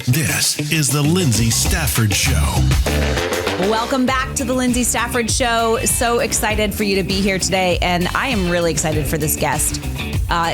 This is the Lyndsay Stafford Show. Welcome back to the Lyndsay Stafford Show. So excited for you to be here today, and I am really excited for this guest.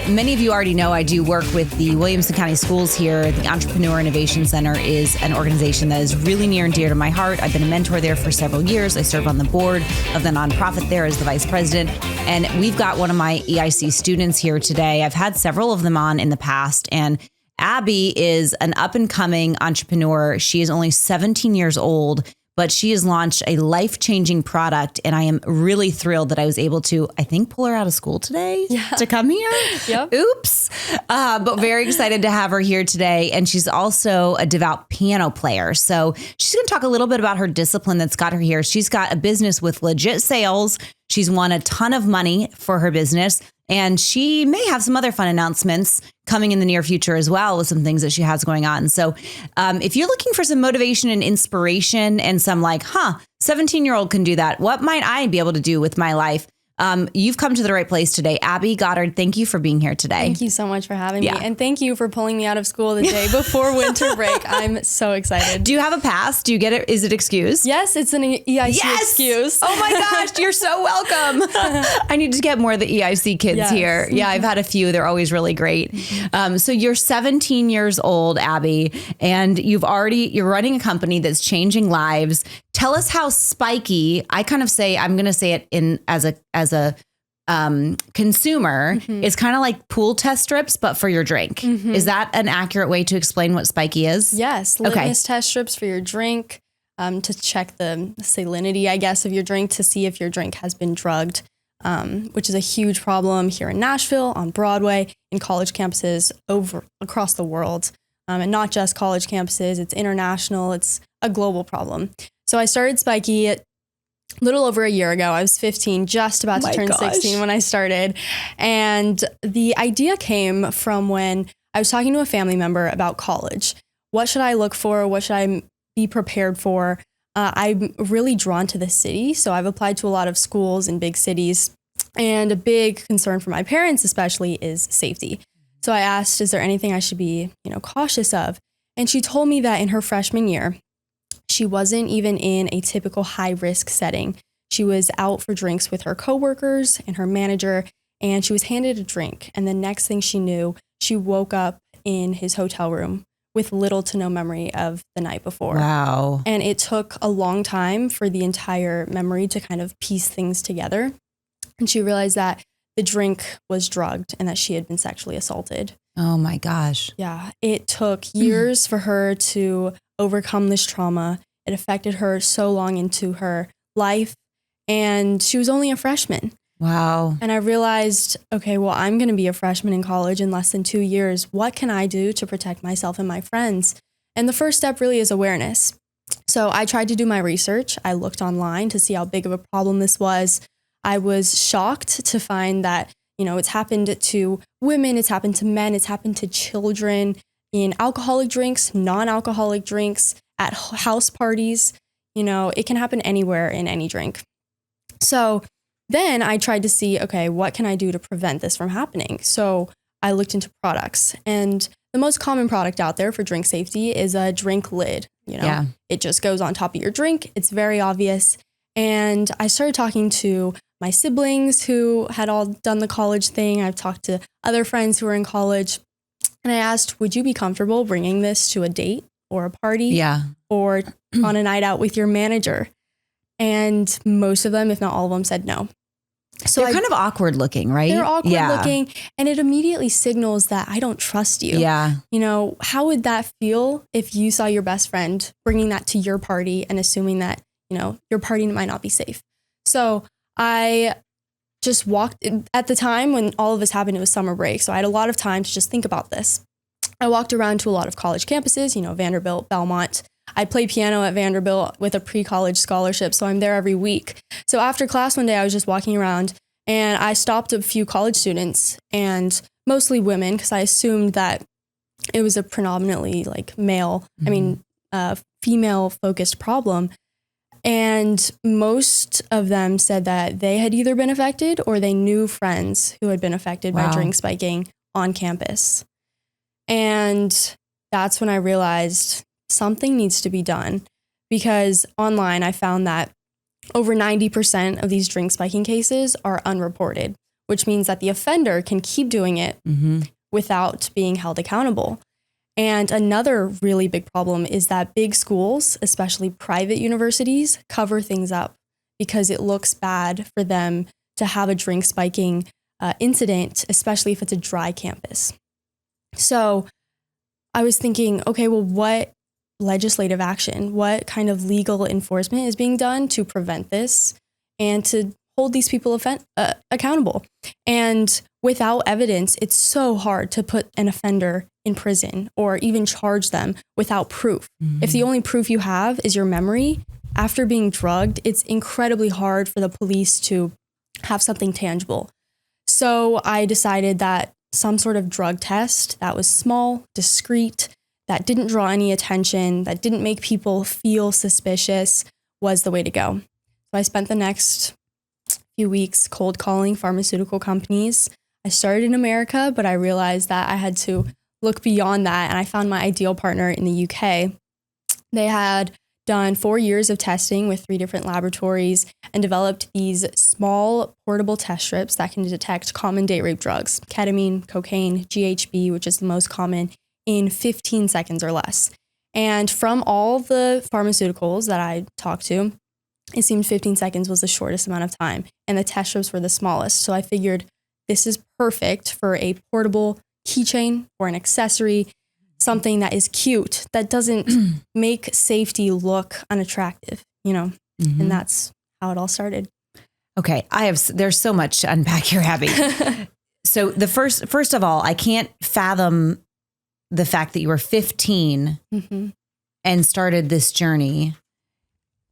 Many of you already know I do work with the Williamson County Schools here. The Entrepreneur Innovation Center is an organization that is really near and dear to my heart. I've been a mentor there for several years. I serve on the board of the nonprofit there as the vice president. And we've got one of my EIC students here today. I've had several of them on in the past, and Abby is an up-and-coming entrepreneur. She is only 17 years old, but she has launched a life-changing product, and I am really thrilled that I was able to, I think, pull her out of school today to come here. Yep. Oops. But very excited to have her here today. And she's also a devout piano player. So she's going to talk a little bit about her discipline that's got her here. She's got a business with legit sales. She's won a ton of money for her business. And she may have some other fun announcements coming in the near future as well with some things that she has going on. So if you're looking for some motivation and inspiration and some 17-year-old can do that, what might I be able to do with my life? You've come to the right place today. Abby Goddard, thank you for being here today. Thank you so much for having me. And thank you for pulling me out of school the day before winter break. I'm so excited. Do you have a pass? Do you get it? Is it excused? Yes, it's an EIC excuse. Oh my gosh, you're so welcome. I need to get more of the EIC kids here. Yeah, I've had a few. They're always really great. So you're 17 years old, Abby, and you're running a company that's changing lives. Tell us how Spikey, I'm going to say it as a consumer, is kind of like pool test strips, but for your drink. Is that an accurate way to explain what Spikey is? Yes. Litmus test strips for your drink, to check the salinity, I guess, of your drink, to see if your drink has been drugged, which is a huge problem here in Nashville, on Broadway, in college campuses across the world. And not just college campuses, it's international, it's a global problem. So I started Spikey a little over a year ago. I was 15, just about to turn 16 when I started. And the idea came from when I was talking to a family member about college. What should I look for? What should I be prepared for? I'm really drawn to the city. So I've applied to a lot of schools in big cities. And a big concern for my parents especially is safety. So I asked, is there anything I should be, cautious of? And she told me that in her freshman year, she wasn't even in a typical high-risk setting. She was out for drinks with her coworkers and her manager, and she was handed a drink. And the next thing she knew, she woke up in his hotel room with little to no memory of the night before. Wow. And it took a long time for the entire memory to kind of piece things together. And she realized that the drink was drugged and that she had been sexually assaulted. Oh my gosh. Yeah. It took years for her to overcome this trauma. It affected her so long into her life, and she was only a freshman. Wow. And I realized, okay, well, I'm going to be a freshman in college in less than 2 years. What can I do to protect myself and my friends? And the first step really is awareness. So I tried to do my research. I looked online to see how big of a problem this was. I was shocked to find that, it's happened to women, it's happened to men, it's happened to children, in alcoholic drinks, non-alcoholic drinks, at house parties. It can happen anywhere in any drink. So then I tried to see, okay, what can I do to prevent this from happening? So I looked into products, and the most common product out there for drink safety is a drink lid. It just goes on top of your drink. It's very obvious. And I started talking to my siblings who had all done the college thing. I've talked to other friends who were in college. And I asked, would you be comfortable bringing this to a date or a party? Yeah. Or on a night out with your manager? And most of them, if not all of them, said no. So they're kind of awkward looking, right? They're awkward looking. And it immediately signals that I don't trust you. Yeah. How would that feel if you saw your best friend bringing that to your party and assuming that, your party might not be safe? So I just walked at the time when all of this happened. It was summer break. So I had a lot of time to just think about this. I walked around to a lot of college campuses, Vanderbilt, Belmont. I play piano at Vanderbilt with a pre-college scholarship. So I'm there every week. So after class one day, I was just walking around and I stopped a few college students, and mostly women, because I assumed that it was a predominantly female focused problem. And most of them said that they had either been affected or they knew friends who had been affected by drink spiking on campus. And that's when I realized something needs to be done, because online I found that over 90% of these drink spiking cases are unreported, which means that the offender can keep doing it without being held accountable. And another really big problem is that big schools, especially private universities, cover things up because it looks bad for them to have a drink spiking incident, especially if it's a dry campus. So I was thinking, okay, well, what legislative action, what kind of legal enforcement is being done to prevent this and to hold these people accountable? And without evidence, it's so hard to put an offender in prison or even charge them without proof. If the only proof you have is your memory after being drugged, it's incredibly hard for the police to have something tangible. So I decided that some sort of drug test that was small, discreet, that didn't draw any attention, that didn't make people feel suspicious was the way to go. So I spent the next few weeks cold calling pharmaceutical companies. I started in America, but I realized that I had to look beyond that, and I found my ideal partner in the UK. They had done 4 years of testing with 3 different laboratories and developed these small portable test strips that can detect common date rape drugs, ketamine, cocaine, GHB, which is the most common, in 15 seconds or less. And from all the pharmaceuticals that I talked to, it seemed 15 seconds was the shortest amount of time, and the test strips were the smallest. So I figured this is perfect for a portable keychain or an accessory, something that is cute, that doesn't make safety look unattractive, you know? And that's how it all started. Okay. There's so much to unpack here, Abby. So the first of all, I can't fathom the fact that you were 15 and started this journey.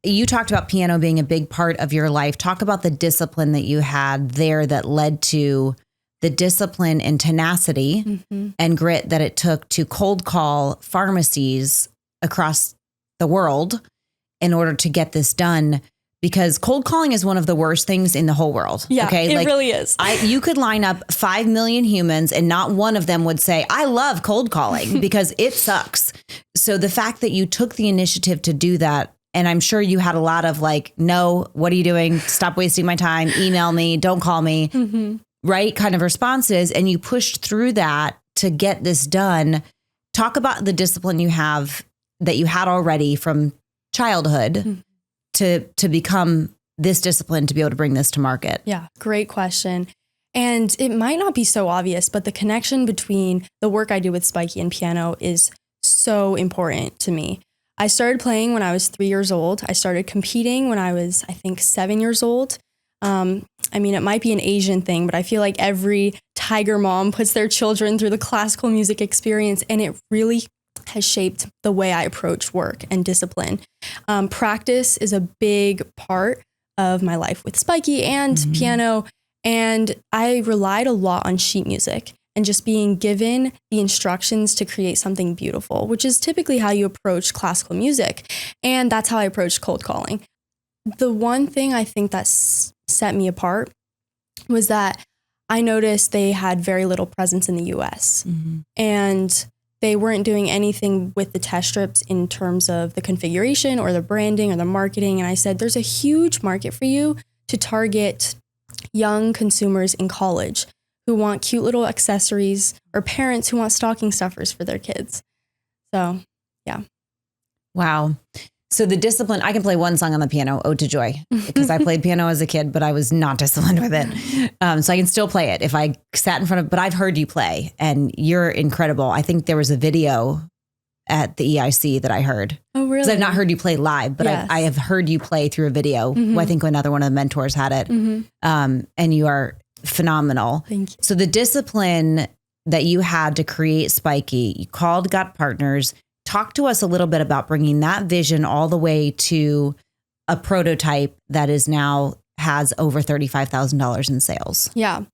You talked about piano being a big part of your life. Talk about the discipline that you had there that led to the discipline and tenacity and grit that it took to cold call pharmacies across the world in order to get this done. Because cold calling is one of the worst things in the whole world. Yeah, okay? It really is. You could line up 5 million humans and not one of them would say, I love cold calling because it sucks. So the fact that you took the initiative to do that, and I'm sure you had a lot of like, no, what are you doing? Stop wasting my time. Email me. Don't call me. Right? Kind of responses. And you pushed through that to get this done. Talk about the discipline you have that you had already from childhood to become this discipline to be able to bring this to market. Yeah, great question. And it might not be so obvious, but the connection between the work I do with Spikey and piano is so important to me. I started playing when I was 3 years old. I started competing when I was, I think, 7 years old. I mean, it might be an Asian thing, but I feel like every tiger mom puts their children through the classical music experience, and it really has shaped the way I approach work and discipline. Practice is a big part of my life with Spikey and piano, and I relied a lot on sheet music and just being given the instructions to create something beautiful, which is typically how you approach classical music. And that's how I approached cold calling. The one thing I think that set me apart was that I noticed they had very little presence in the US. And they weren't doing anything with the test strips in terms of the configuration or the branding or the marketing. And I said, there's a huge market for you to target young consumers in college who want cute little accessories, or parents who want stocking stuffers for their kids. So, yeah. Wow. So the discipline, I can play one song on the piano, Ode to Joy, because I played piano as a kid, but I was not disciplined with it. So I can still play it if I sat in front of, but I've heard you play and you're incredible. I think there was a video at the EIC that I heard. Oh, really? Because I've not heard you play live, but Yes. I have heard you play through a video. I think another one of the mentors had it. And you are phenomenal. Thank you. So the discipline that you had to create Spikey, you called, got partners. Talk to us a little bit about bringing that vision all the way to a prototype that is now has over $35,000 in sales. Yeah.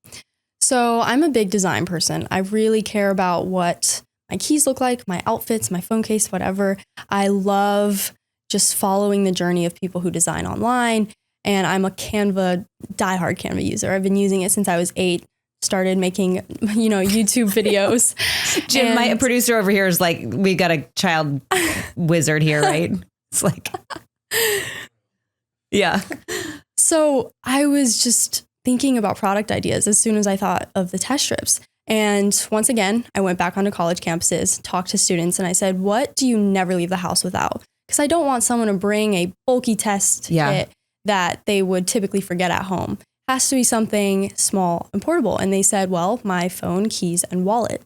So I'm a big design person. I really care about what my keys look like, my outfits, my phone case, whatever. I love just following the journey of people who design online. And I'm a diehard Canva user. I've been using it since I was 8. started making, YouTube videos. Jim, my producer over here is like, we've got a child wizard here, right? It's like, yeah. So I was just thinking about product ideas as soon as I thought of the test strips. And once again, I went back onto college campuses, talked to students, and I said, what do you never leave the house without? Because I don't want someone to bring a bulky test kit that they would typically forget at home. It has to be something small and portable. And they said, well, my phone, keys, and wallet.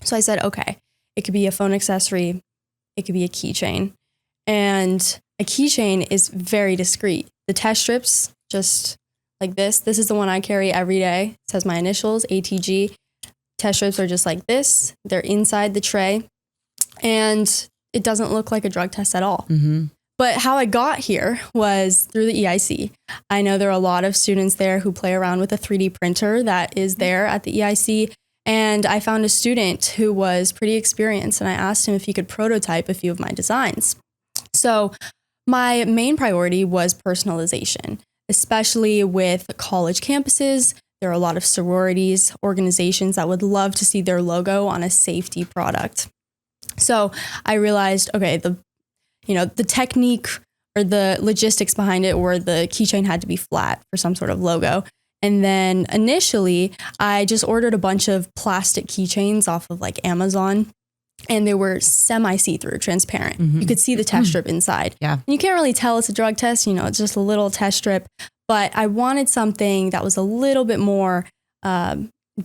So I said, okay, it could be a phone accessory. It could be a keychain. And a keychain is very discreet. The test strips, just like this. This is the one I carry every day. It says my initials, ATG. Test strips are just like this. They're inside the tray. And it doesn't look like a drug test at all. Mm-hmm. But how I got here was through the EIC. I know there are a lot of students there who play around with a 3D printer that is there at the EIC. And I found a student who was pretty experienced, and I asked him if he could prototype a few of my designs. So my main priority was personalization, especially with college campuses. There are a lot of sororities, organizations that would love to see their logo on a safety product. So I realized, okay, the technique or the logistics behind it were the keychain had to be flat for some sort of logo. And then initially I just ordered a bunch of plastic keychains off of like Amazon, and they were semi see-through, transparent. Mm-hmm. You could see the test strip inside. Yeah. And you can't really tell it's a drug test, it's just a little test strip, but I wanted something that was a little bit more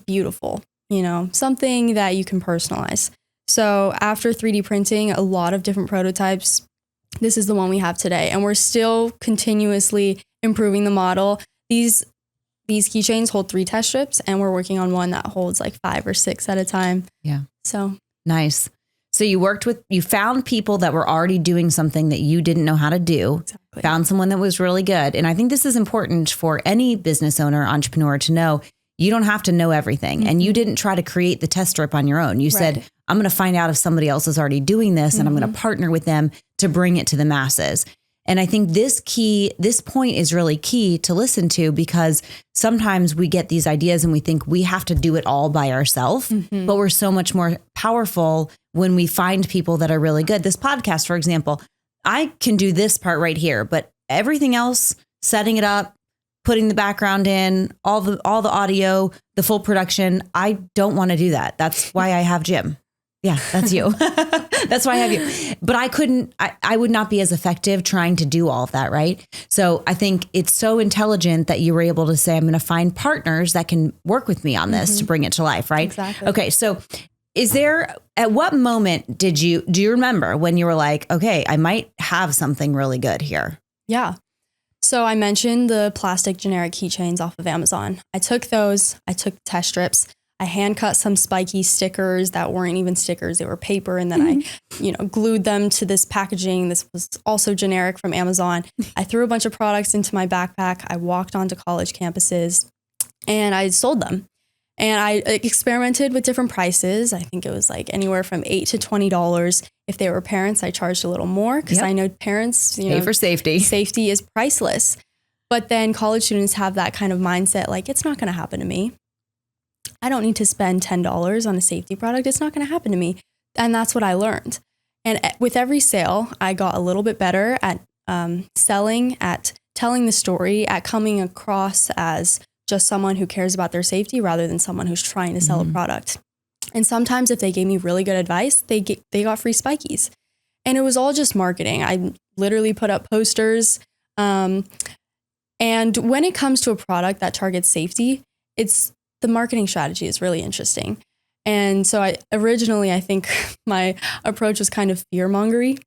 beautiful, something that you can personalize. So after 3D printing a lot of different prototypes, this is the one we have today. And we're still continuously improving the model. These keychains hold 3 test strips, and we're working on one that holds like 5 or 6 at a time. Yeah. So nice. So you found people that were already doing something that you didn't know how to do, exactly. Found someone that was really good. And I think this is important for any business owner, entrepreneur to know. You don't have to know everything. Mm-hmm. And you didn't try to create the test strip on your own. You said, I'm going to find out if somebody else is already doing this, and I'm going to partner with them to bring it to the masses. And I think this point is really key to listen to, because sometimes we get these ideas and we think we have to do it all by ourselves, but we're so much more powerful when we find people that are really good. This podcast, for example, I can do this part right here, but everything else, setting it up, putting the background in, all the audio, the full production, I don't want to do that. That's why I have Jim. Yeah, that's you. That's why I have you. But I would not be as effective trying to do all of that, right? So I think it's so intelligent that you were able to say, I'm going to find partners that can work with me on this to bring it to life, right? Exactly. Okay, so at what moment do you remember when you were like, okay, I might have something really good here? Yeah. So I mentioned the plastic generic keychains off of Amazon. I took those, I took test strips. I hand cut some Spikey stickers that weren't even stickers. They were paper. And then I, glued them to this packaging. This was also generic from Amazon. I threw a bunch of products into my backpack. I walked onto college campuses and I sold them. And I experimented with different prices. I think it was like anywhere from $8 to $20. If they were parents, I charged a little more because I know parents, pay for safety. Safety is priceless. But then college students have that kind of mindset, like, it's not going to happen to me. I don't need to spend $10 on a safety product. It's not going to happen to me. And that's what I learned. And with every sale, I got a little bit better at selling, at telling the story, at coming across as just someone who cares about their safety rather than someone who's trying to sell a product. And sometimes if they gave me really good advice, they got free Spikies. And it was all just marketing. I literally put up posters. And when it comes to a product that targets safety, the marketing strategy is really interesting. And so I think my approach was kind of fear-mongery.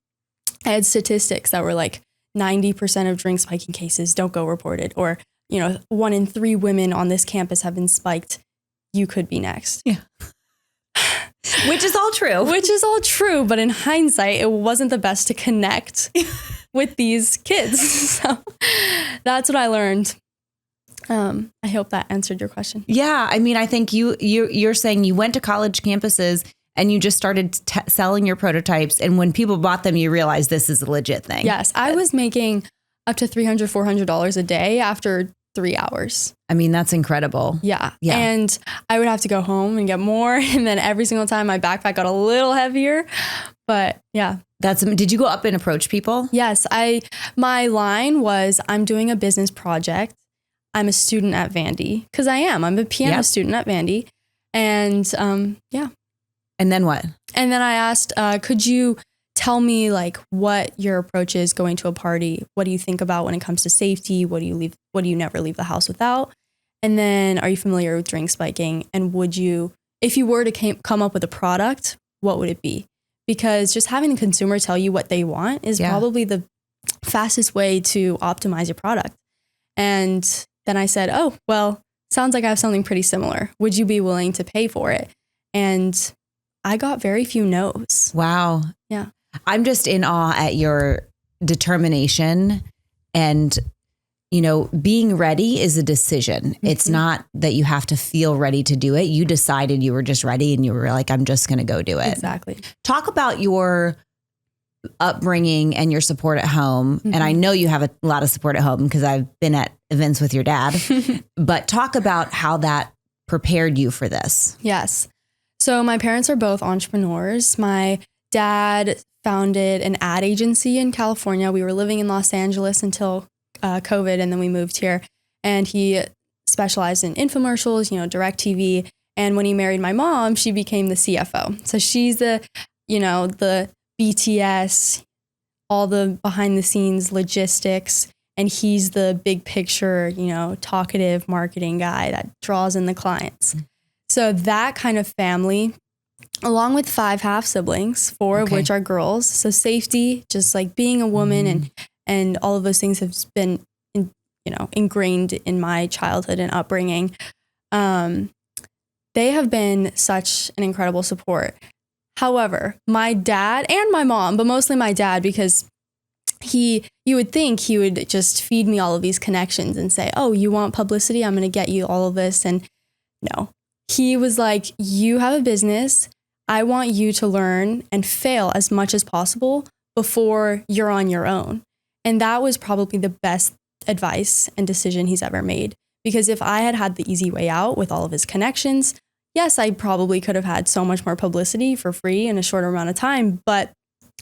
I had statistics that were like 90% of drink spiking cases don't go reported, or 1 in 3 women on this campus have been spiked. You could be next. Yeah. Which is all true. But in hindsight, it wasn't the best to connect with these kids. So that's what I learned. I hope that answered your question. Yeah. I mean, I think you're saying you went to college campuses and you just started selling your prototypes. And when people bought them, you realized this is a legit thing. Yes. I was making up to $300, $400 a day after 3 hours. I mean, that's incredible. Yeah. Yeah. And I would have to go home and get more. And then every single time my backpack got a little heavier. But yeah. Did you go up and approach people? Yes. My line was, I'm doing a business project. I'm a student at Vandy. Because I am. I'm a piano student at Vandy. And yeah. And then what? And then I asked, could you tell me like what your approach is going to a party? What do you think about when it comes to safety? What do you never leave the house without? And then, are you familiar with drink spiking? And would you, if you were to come up with a product, what would it be? Because just having the consumer tell you what they want is probably the fastest way to optimize your product. And then I said, oh, well, sounds like I have something pretty similar. Would you be willing to pay for it? And I got very few no's. Wow. Yeah. I'm just in awe at your determination, and, you know, being ready is a decision. Mm-hmm. It's not that you have to feel ready to do it. You decided you were just ready and you were like, I'm just going to go do it. Exactly. Talk about your upbringing and your support at home. Mm-hmm. And I know you have a lot of support at home because I've been at events with your dad, but talk about how that prepared you for this. Yes. So my parents are both entrepreneurs. My dad founded an ad agency in California. We were living in Los Angeles until COVID, and then we moved here. And he specialized in infomercials, you know, direct TV. And when he married my mom, she became the CFO. So she's the BTS, all the behind the scenes logistics. And he's the big picture, you know, talkative marketing guy that draws in the clients. So that kind of family, along with 5 half siblings, 4 of which are girls. So safety, just like being a woman and all of those things have been, ingrained in my childhood and upbringing. They have been such an incredible support. However, my dad and my mom, but mostly my dad, because you would think he would just feed me all of these connections and say, oh, you want publicity? I'm going to get you all of this. And no, he was like, you have a business. I want you to learn and fail as much as possible before you're on your own. And that was probably the best advice and decision he's ever made. Because if I had had the easy way out with all of his connections, yes, I probably could have had so much more publicity for free in a shorter amount of time, but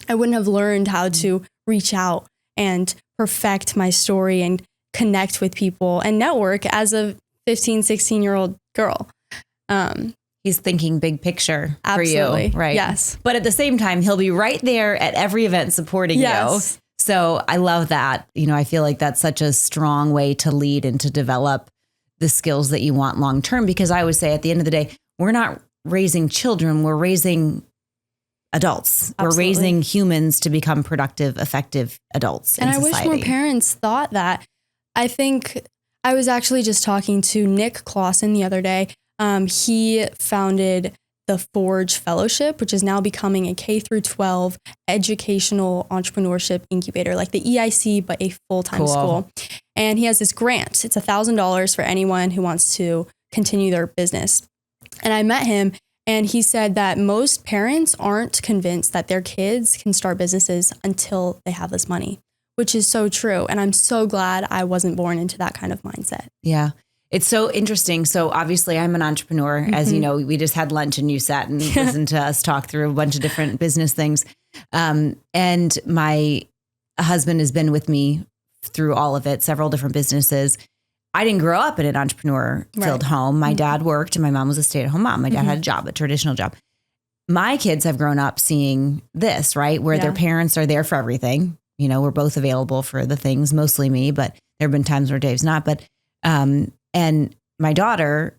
I wouldn't have learned how to reach out and perfect my story and connect with people and network as a 15, 16-year-old girl. He's thinking big picture Absolutely. For you, right? Yes. But at the same time, he'll be right there at every event supporting you. So I love that. You know, I feel like that's such a strong way to lead and to develop the skills that you want long term, because I always say at the end of the day, we're not raising children, we're raising adults. Absolutely. We're raising humans to become productive, effective adults in society. I wish more parents thought that. I think I was actually just talking to Nick Clausen the other day. He founded the Forge Fellowship, which is now becoming a K-12 educational entrepreneurship incubator, like the EIC, but a full-time school. And he has this grant. It's $1,000 for anyone who wants to continue their business. And I met him, and he said that most parents aren't convinced that their kids can start businesses until they have this money, which is so true. And I'm so glad I wasn't born into that kind of mindset. Yeah. It's so interesting. So obviously I'm an entrepreneur. As you know, we just had lunch and you sat and listened to us talk through a bunch of different business things. And my husband has been with me through all of it, several different businesses. I didn't grow up in an entrepreneur-filled home. My dad worked and my mom was a stay-at-home mom. My dad had a job, a traditional job. My kids have grown up seeing this, right? Where their parents are there for everything. You know, we're both available for the things, mostly me, but there have been times where Dave's not. But, and my daughter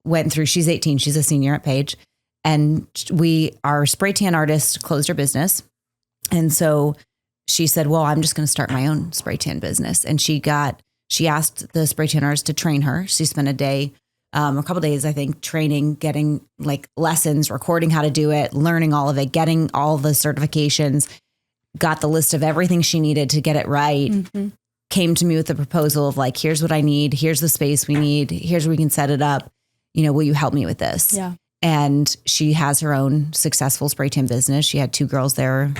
went through, she's 18, she's a senior at Page. And our spray tan artist closed her business. And so she said, well, I'm just going to start my own spray tan business. And she asked the spray tan artist to train her. She spent a couple of days, I think, training, getting like lessons, recording how to do it, learning all of it, getting all the certifications, got the list of everything she needed to get it right. Came to me with the proposal of like, here's what I need. Here's the space we need. Here's where we can set it up. You know, will you help me with this? Yeah. And she has her own successful spray tan business. She had 2 girls there.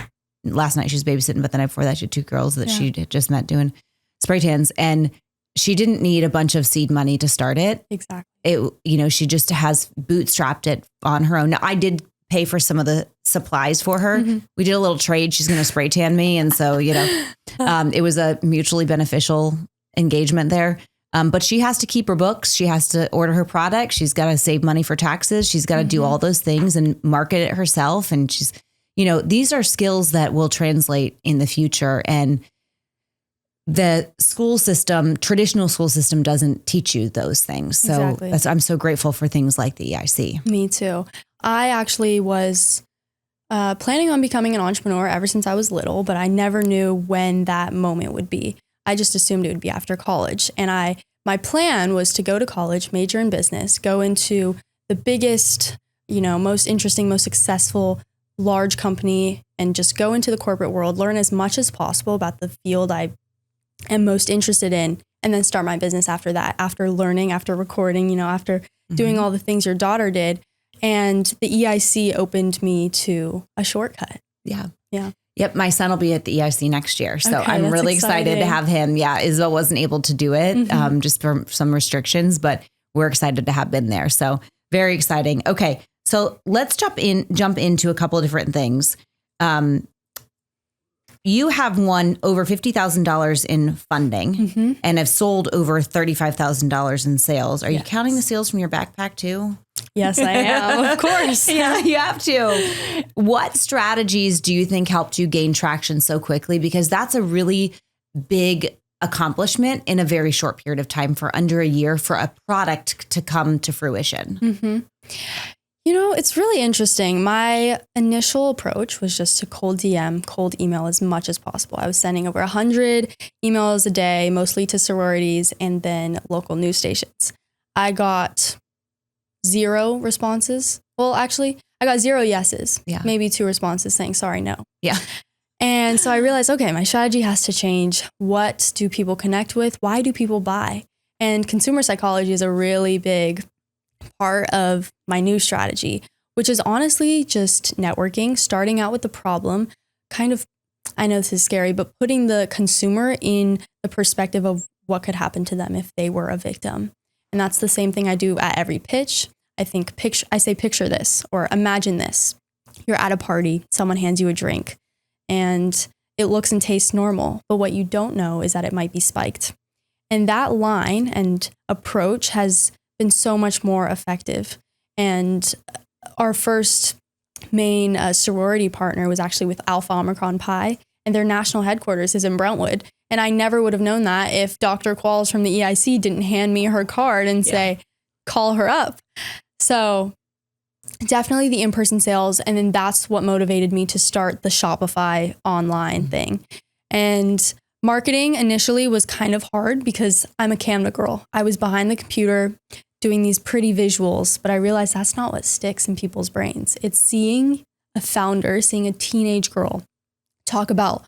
Last night she was babysitting, but the night before that she had 2 girls that she had just met doing spray tans. And she didn't need a bunch of seed money to start it. Exactly. She just has bootstrapped it on her own. Now, I did pay for some of the supplies for her. We did a little trade. She's going to spray tan me. And so, it was a mutually beneficial engagement there. But she has to keep her books. She has to order her product. She's got to save money for taxes. She's got to do all those things and market it herself. And she's, these are skills that will translate in the future. And the traditional school system doesn't teach you those things. So I'm so grateful for things like the EIC. Me too. I actually was planning on becoming an entrepreneur ever since I was little, but I never knew when that moment would be. I just assumed it would be after college. And my plan was to go to college, major in business, go into the biggest, most interesting, most successful, large company, and just go into the corporate world, learn as much as possible about the field I am most interested in, and then start my business after that, after learning, after recording, after doing all the things your daughter did. And the EIC opened me to a shortcut. Yeah. Yeah. Yep. My son will be at the EIC next year. So Okay, I'm that's really excited to exciting. have him. Yeah. Isabel wasn't able to do it just for some restrictions, but we're excited to have been there. So very exciting. Okay. So let's jump into a couple of different things. You have won over $50,000 in funding and have sold over $35,000 in sales. Are you counting the sales from your backpack too? Yes, I am. Of course. Yeah, you have to. What strategies do you think helped you gain traction so quickly? Because that's a really big accomplishment in a very short period of time, for under a year, for a product to come to fruition. It's really interesting. My initial approach was just to cold email as much as possible. I was sending over 100 emails a day, mostly to sororities and then local news stations. I got 0 responses. Well, actually, I got 0 yeses. Yeah. Maybe 2 responses saying sorry, no. Yeah. And so I realized, okay, my strategy has to change. What do people connect with? Why do people buy? And consumer psychology is a really big part of my new strategy, which is honestly just networking, starting out with the problem, kind of, I know this is scary, but putting the consumer in the perspective of what could happen to them if they were a victim. And that's the same thing I do at every pitch. I say, picture this, or imagine this. You're at a party, someone hands you a drink, and it looks and tastes normal, but what you don't know is that it might be spiked. And that line and approach has been so much more effective. And our first main sorority partner was actually with Alpha Omicron Pi, and their national headquarters is in Brentwood. And I never would have known that if Dr. Qualls from the EIC didn't hand me her card and say, call her up. So definitely the in-person sales. And then that's what motivated me to start the Shopify online thing. And marketing initially was kind of hard because I'm a Canva girl. I was behind the computer doing these pretty visuals, but I realized that's not what sticks in people's brains. It's seeing a founder, seeing a teenage girl talk about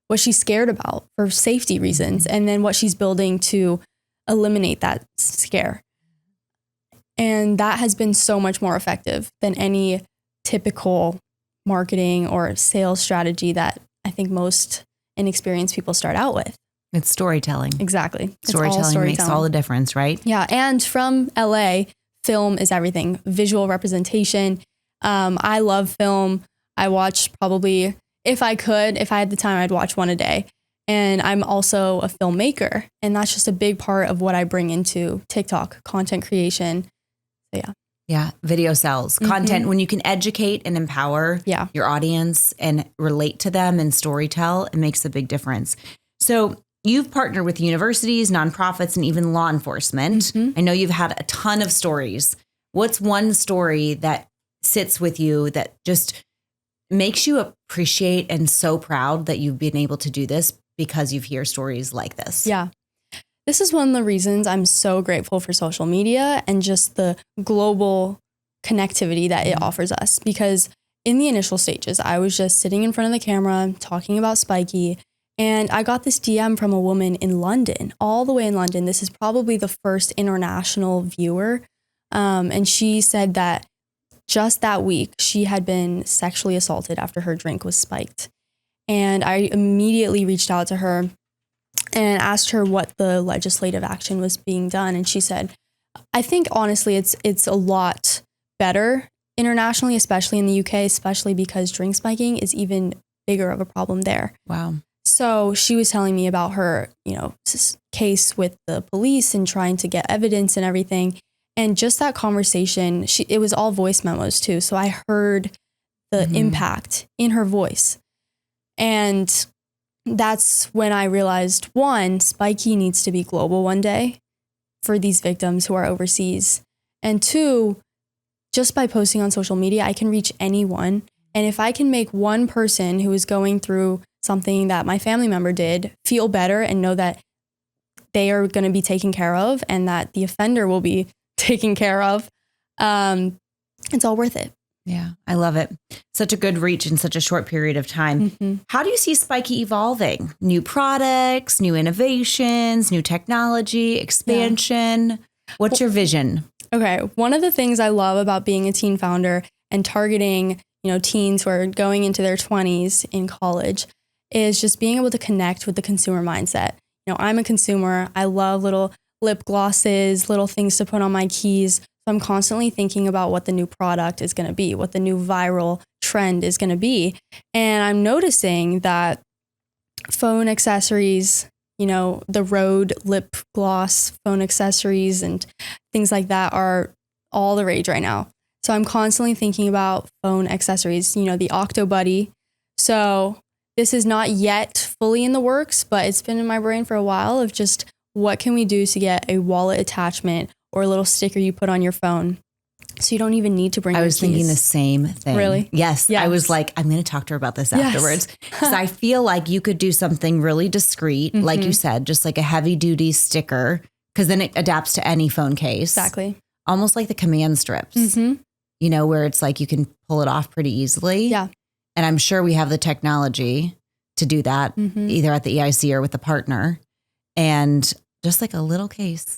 what she's scared about for safety reasons, and then what she's building to eliminate that scare. And that has been so much more effective than any typical marketing or sales strategy that I think most inexperienced people start out with. It's storytelling. Exactly. Storytelling makes all the difference, right? Yeah. And from LA, film is everything. Visual representation. I love film. I watch probably, if I had the time, I'd watch one a day. And I'm also a filmmaker. And that's just a big part of what I bring into TikTok, content creation. So yeah. Yeah. Video sells. Content, when you can educate and empower your audience and relate to them and storytell, it makes a big difference. So you've partnered with universities, nonprofits, and even law enforcement. I know you've had a ton of stories. What's one story that sits with you that just makes you appreciate and so proud that you've been able to do this because you hear stories like this? Yeah. This is one of the reasons I'm so grateful for social media and just the global connectivity that it offers us. Because in the initial stages, I was just sitting in front of the camera talking about Spikey. And I got this DM from a woman in London, all the way in London. This is probably the first international viewer. And she said that just that week, she had been sexually assaulted after her drink was spiked. And I immediately reached out to her. and asked her what the legislative action was being done. And she said, I think honestly, it's a lot better internationally, especially in the UK, especially because drink spiking is even bigger of a problem there. Wow. So she was telling me about her, case with the police and trying to get evidence and everything. And just that conversation, it was all voice memos too. So I heard the impact in her voice. And that's when I realized, one, Spikey needs to be global one day for these victims who are overseas. And two, just by posting on social media, I can reach anyone. And if I can make one person who is going through something that my family member did feel better and know that they are going to be taken care of and that the offender will be taken care of, it's all worth it. Yeah, I love it. Such a good reach in such a short period of time. How do you see Spikey evolving? New products, new innovations, new technology, expansion? Yeah. What's your vision? Okay. One of the things I love about being a teen founder and targeting, teens who are going into their 20s in college is just being able to connect with the consumer mindset. I'm a consumer. I love little lip glosses, little things to put on my keys. So I'm constantly thinking about what the new product is going to be, what the new viral trend is going to be. And I'm noticing that phone accessories, the Rode lip gloss phone accessories and things like that are all the rage right now. So I'm constantly thinking about phone accessories, the Octo Buddy. So this is not yet fully in the works, but it's been in my brain for a while of just what can we do to get a wallet attachment or a little sticker you put on your phone so you don't even need to bring your keys. I was thinking the same thing. Really? Yes. I was like, I'm going to talk to her about this afterwards. Because I feel like you could do something really discreet, like you said, just like a heavy duty sticker, because then it adapts to any phone case. Exactly. Almost like the command strips, where it's like you can pull it off pretty easily. Yeah. And I'm sure we have the technology to do that either at the EIC or with the partner. And just like a little case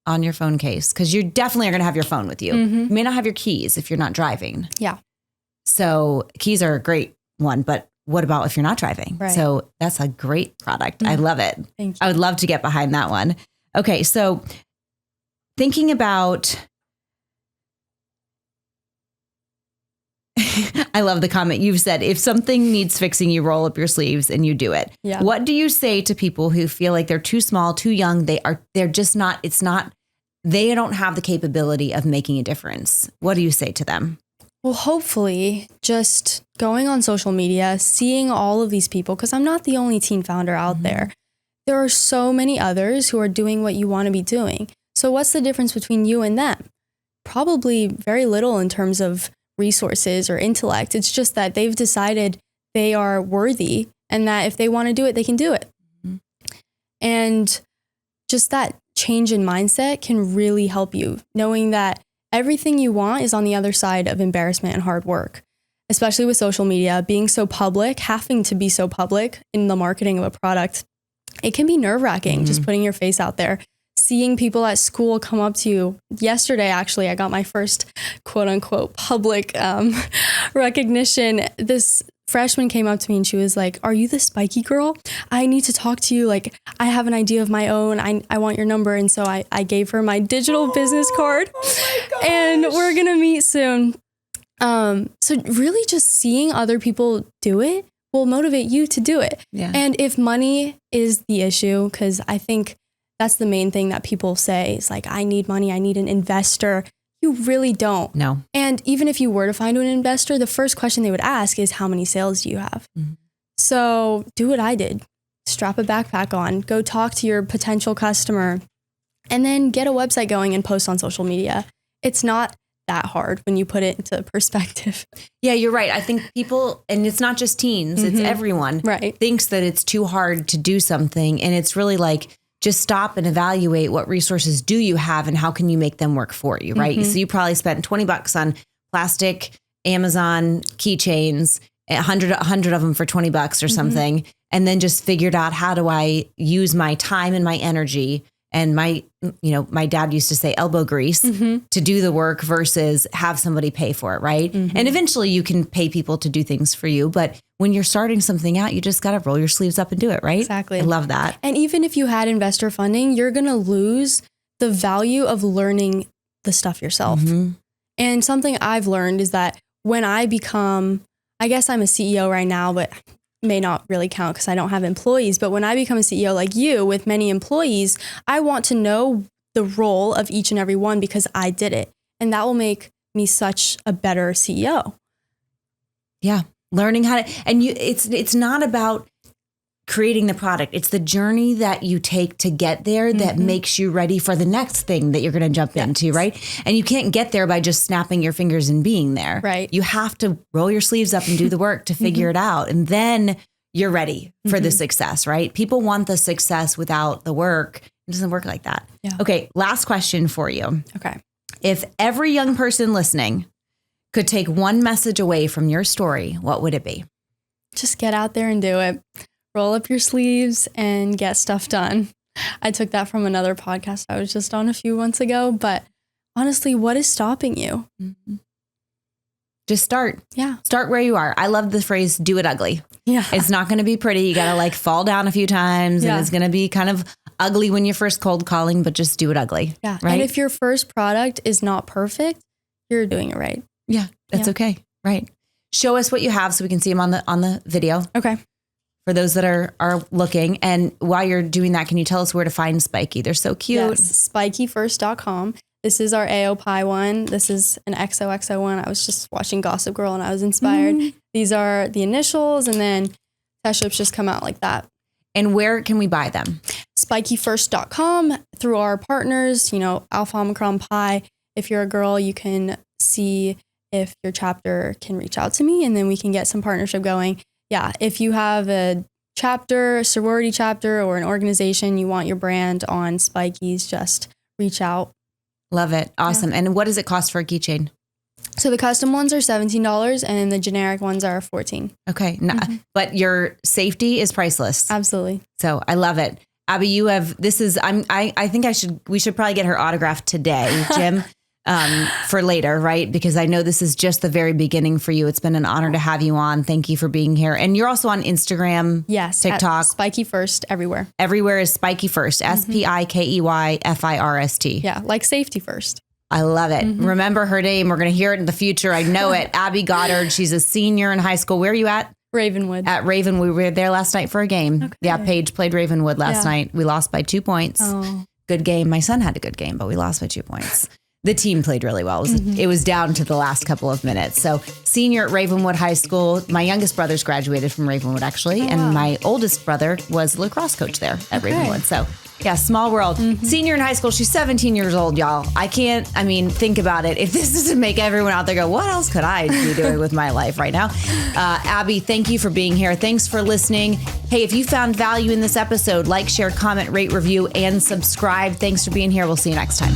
on your phone case, because you definitely are going to have your phone with you. You may not have your keys if you're not driving. Yeah. So keys are a great one, but what about if you're not driving? Right. So that's a great product. I love it. Thank you. I would love to get behind that one. Okay. So thinking about, I love the comment you've said, if something needs fixing, you roll up your sleeves and you do it. Yeah. What do you say to people who feel like they're too small, too young? They're just not, they don't have the capability of making a difference. What do you say to them? Well, hopefully just going on social media, seeing all of these people, because I'm not the only teen founder out there. There are so many others who are doing what you want to be doing. So what's the difference between you and them? Probably very little in terms of resources or intellect. It's just that they've decided they are worthy and that if they want to do it, they can do it. And just that change in mindset can really help you, knowing that everything you want is on the other side of embarrassment and hard work, especially with social media, being so public, having to be so public in the marketing of a product. It can be nerve-wracking just putting your face out there. Seeing people at school come up to you. Yesterday, actually, I got my first quote unquote public recognition. This freshman came up to me and she was like, "Are you the Spikey girl? I need to talk to you. Like, I have an idea of my own. I want your number." And so I gave her my digital business card and we're going to meet soon. So really just seeing other people do it will motivate you to do it. Yeah. And if money is the issue, because I think that's the main thing that people say is like, I need money, I need an investor. You really don't. No. And even if you were to find an investor, the first question they would ask is, how many sales do you have? So do what I did. Strap a backpack on, go talk to your potential customer, and then get a website going and post on social media. It's not that hard when you put it into perspective. Yeah, you're right. I think people, and it's not just teens, it's everyone, thinks that it's too hard to do something. And it's really like, just stop and evaluate what resources do you have and how can you make them work for you, right? So you probably spent $20 on plastic Amazon keychains, 100 of them for $20 or something, and then just figured out, how do I use my time and my energy and my dad used to say elbow grease to do the work versus have somebody pay for it, right? And eventually you can pay people to do things for you. But when you're starting something out, you just got to roll your sleeves up and do it, right? Exactly. I love that. And even if you had investor funding, you're going to lose the value of learning the stuff yourself. And something I've learned is that when I become, I guess I'm a CEO right now, but may not really count because I don't have employees. But when I become a CEO like you with many employees, I want to know the role of each and every one because I did it. And that will make me such a better CEO. Yeah. Learning how to, and it's not about creating the product. It's the journey that you take to get there that makes you ready for the next thing that you're going to jump into, right? And you can't get there by just snapping your fingers and being there. Right. You have to roll your sleeves up and do the work to figure it out. And then you're ready for the success, right? People want the success without the work. It doesn't work like that. Yeah. Okay. Last question for you. Okay. If every young person listening could take one message away from your story, what would it be? Just get out there and do it. Roll up your sleeves and get stuff done. I took that from another podcast I was just on a few months ago, but honestly, what is stopping you? Just start. Yeah. Start where you are. I love the phrase, do it ugly. Yeah. It's not going to be pretty. You got to fall down a few times and it's going to be kind of ugly when you're first cold calling, but just do it ugly. Yeah. Right. And if your first product is not perfect, you're doing it right. Yeah. That's okay. Right. Show us what you have so we can see them on the video. Okay. For those that are looking. And while you're doing that, can you tell us where to find Spikey? They're so cute. Yes, spikyfirst.com. This is our AOPI one. This is an XOXO one. I was just watching Gossip Girl and I was inspired. These are the initials, and then test strips just come out like that. And where can we buy them? Spikyfirst.com through our partners, Alpha Omicron Pi. If you're a girl, you can see if your chapter can reach out to me and then we can get some partnership going. Yeah, if you have a chapter, sorority chapter, or an organization, you want your brand on Spikey's, just reach out. Love it. Awesome. Yeah. And what does it cost for a keychain? So the custom ones are $17 and the generic ones are $14. Okay. But your safety is priceless. Absolutely. So I love it. Abby, you have, I think we should probably get her autograph today, Jim. For later, right? Because I know this is just the very beginning for you. It's been an honor to have you on. Thank you for being here. And you're also on Instagram, yes, TikTok. Spikey First everywhere. Everywhere is Spikey First. SPIKEYFIRST. Yeah, like safety first. I love it. Remember her name. We're going to hear it in the future. I know it. Abby Goddard. She's a senior in high school. Where are you at? Ravenwood. At Ravenwood. We were there last night for a game. Okay. Yeah, Paige played Ravenwood last night. We lost by 2 points. Oh. Good game. My son had a good game, but we lost by 2 points. The team played really well. It was down to the last couple of minutes. So senior at Ravenwood High School. My youngest brother's graduated from Ravenwood, actually. And my oldest brother was lacrosse coach there at Ravenwood. So yeah, small world. Senior in high school. She's 17 years old, y'all. Think about it. If this doesn't make everyone out there go, what else could I be doing with my life right now? Abby, thank you for being here. Thanks for listening. Hey, if you found value in this episode, like, share, comment, rate, review, and subscribe. Thanks for being here. We'll see you next time.